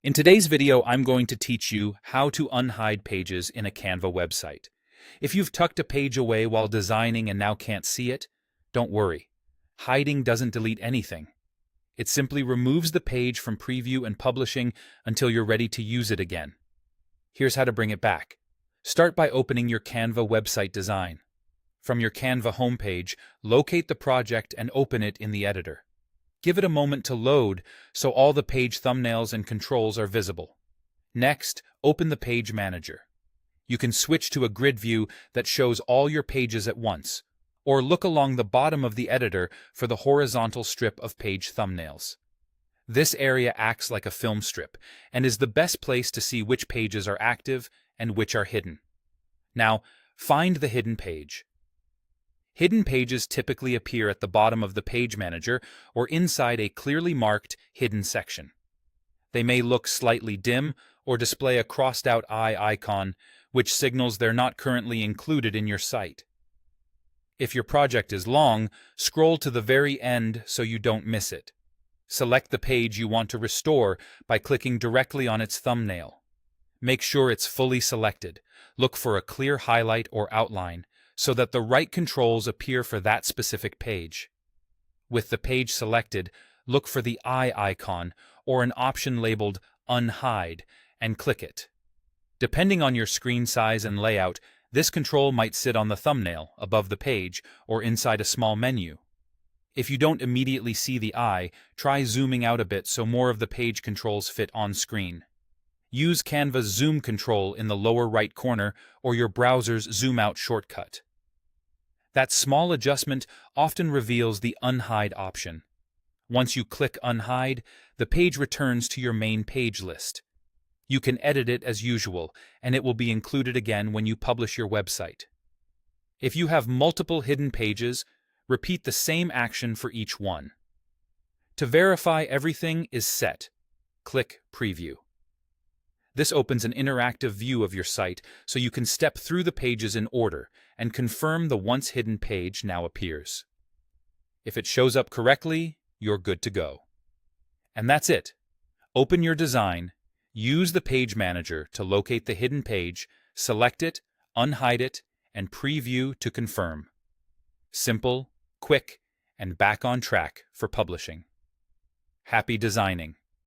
In today's video, I'm going to teach you how to unhide pages in a Canva website. If you've tucked a page away while designing and now can't see it, don't worry. Hiding doesn't delete anything. It simply removes the page from preview and publishing until you're ready to use it again. Here's how to bring it back. Start by opening your Canva website design. From your Canva homepage, locate the project and open it in the editor. Give it a moment to load so all the page thumbnails and controls are visible. Next, open the Page Manager. You can switch to a grid view that shows all your pages at once, or look along the bottom of the editor for the horizontal strip of page thumbnails. This area acts like a film strip and is the best place to see which pages are active and which are hidden. Now, find the hidden page. Hidden pages typically appear at the bottom of the Page Manager or inside a clearly marked hidden section. They may look slightly dim or display a crossed-out eye icon, which signals they're not currently included in your site. If your project is long, scroll to the very end so you don't miss it. Select the page you want to restore by clicking directly on its thumbnail. Make sure it's fully selected. Look for a clear highlight or outline, so that the right controls appear for that specific page. With the page selected, look for the eye icon or an option labeled Unhide and click it. Depending on your screen size and layout, this control might sit on the thumbnail, above the page, or inside a small menu. If you don't immediately see the eye, try zooming out a bit so more of the page controls fit on screen. Use Canva's zoom control in the lower right corner or your browser's zoom out shortcut. That small adjustment often reveals the Unhide option. Once you click Unhide, the page returns to your main page list. You can edit it as usual, and it will be included again when you publish your website. If you have multiple hidden pages, repeat the same action for each one. To verify everything is set, click Preview. This opens an interactive view of your site so you can step through the pages in order and confirm the once hidden page now appears. If it shows up correctly, you're good to go. And that's it. Open your design, use the Page Manager to locate the hidden page, select it, unhide it, and preview to confirm. Simple, quick, and back on track for publishing. Happy designing!